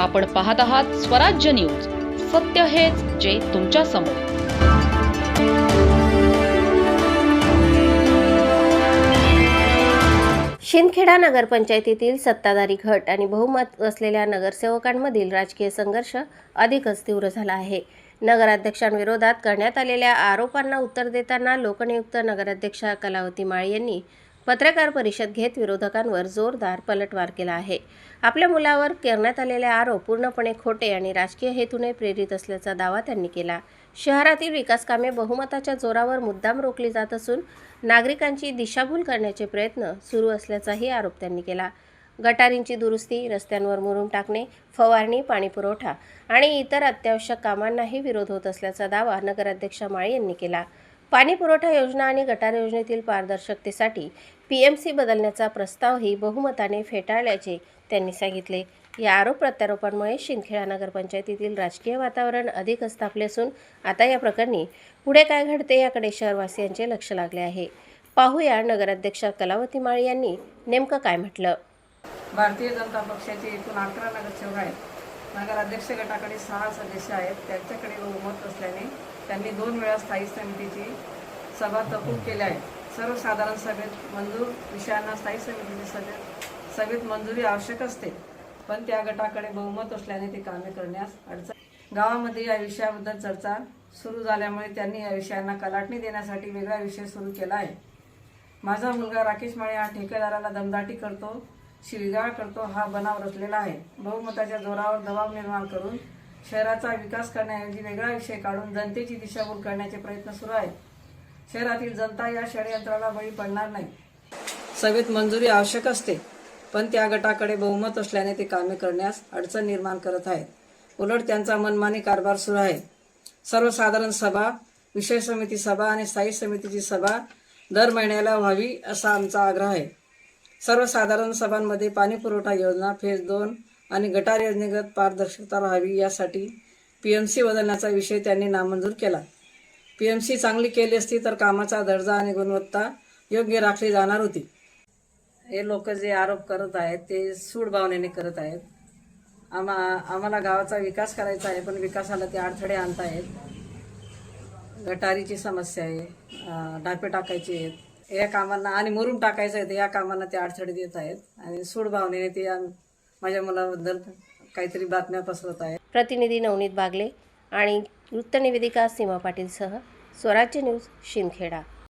आपण पाहत आहात स्वराज्य न्यूज. सत्य हेच जे तुमच्या समोर. शिंदखेडा नगरपंचायतीतील सत्ताधारी गट आणि बहुमत असलेल्या नगरसेवकांमधील राजकीय संघर्ष अधिकच तीव्र झाला आहे. नगराध्यक्षांविरोधात करण्यात आलेल्या आरोपांना उत्तर देताना लोकनियुक्त नगराध्यक्षा कलावती माळी यांनी पत्रकार परिषद घेत विरोधकांवर जोरदार पलटवार केला आहे. आपल्या मुलावर करण्यात आलेले आरोप पूर्णपणे खोटे आणि राजकीय हेतूने प्रेरित असल्याचा दावा त्यांनी केला. शहरातील विकासकामे बहुमताच्या जोरावर मुद्दाम रोखली जात असून नागरिकांची दिशाभूल करण्याचे प्रयत्न सुरू असल्याचाही आरोप त्यांनी केला. गटारींची दुरुस्ती, रस्त्यांवर मुरुम टाकणे, फवारणी, पाणीपुरवठा आणि इतर अत्यावश्यक कामांनाही विरोध होत असल्याचा दावा नगराध्यक्षा माळी यांनी केला. पाणीपुरवठा योजना आणि गटार योजनेतील पारदर्शकतेसाठी PMC बदलण्याचा प्रस्तावही बहुमताने फेटाळल्याचे त्यांनी सांगितले. या आरोप प्रत्यारोपांमुळे शिंदखेडा नगरपंचायतीतील राजकीय वातावरण अधिकच तापले असून आता या प्रकरणी पुढे काय घडते याकडे शहरवासियांचे लक्ष लागले आहे. पाहूया नगराध्यक्षा कलावती माळी यांनी नेमकं काय म्हटलं. भारतीय जनता पक्षाचे एकूण 11 नगरसेवक आहेत. नगराध्यक्ष गटाकडे 6 सदस्य आहेत. त्यांच्याकडे बहुमत असल्याने त्यांनी 2 वेळा स्थायी समितीची सभा तहकूब केली आहे. सर्वसाधारण सभेत मंजूर विषयांना स्थायी समितीची सभेत मंजुरी आवश्यक असते, पण त्या गटाकडे बहुमत असल्याने ते कामे करण्यास अडचण. गावामध्ये या विषयाबद्दल चर्चा सुरू झाल्यामुळे त्यांनी या विषयांना कलाटणी देण्यासाठी वेगळा विषय सुरू केला आहे. माझा मुलगा राकेश माळे हा ठेकेदाराला दमदाटी करतो, शिवीगाळ करतो हा बनाव रचलेला आहे. बहुमताच्या जोरावर दबाव निर्माण करून शहराचा विकास करण्याऐवजी वेगळा विषय काढून जनतेची दिशाभूल करण्याचे प्रयत्न सुरू आहेत. शहरातील जनता या षडयंत्राला बळी पडणार नाही. सभेत मंजुरी आवश्यक असते, पण त्या गटाकडे बहुमत असल्याने ते कामे करण्यास अडचण निर्माण करत आहेत. उलट त्यांचा मनमानी कारभार सुरू आहे. सर्वसाधारण सभा, विषय समिती सभा आणि स्थायी समितीची सभा दर महिन्याला व्हावी असा आमचा आग्रह आहे. सर्वसाधारण सभांमध्ये पाणीपुरवठा योजना फेज 2 आणि गटार योजनेगत पारदर्शकता राहावी यासाठी PMC बदलण्याचा विषय त्यांनी नामंजूर केला. PMC चांगली केली असती तर कामाचा दर्जा आणि गुणवत्ता योग्य राखली जाणार होती. हे लोक जे आरोप करत आहेत ते सूड भावनेने करत आहेत. आम्हाला गावाचा विकास करायचा आहे, पण विकासाला ते अडथळे आणत आहेत. गटारीची समस्या आहे, डापे टाकायचे आहेत या कामांना आणि मुरुम टाकायचं आहे या कामांना ते अडथळे देत आहेत आणि सूड भावनेने ते माझ्या मुलाबद्दल काहीतरी बातम्या पसरवत आहेत. प्रतिनिधी नवनीत बागले आणि वृत्तनिवेदिका सीमा पाटीलसह स्वराज्य न्यूज, शिंदखेडा.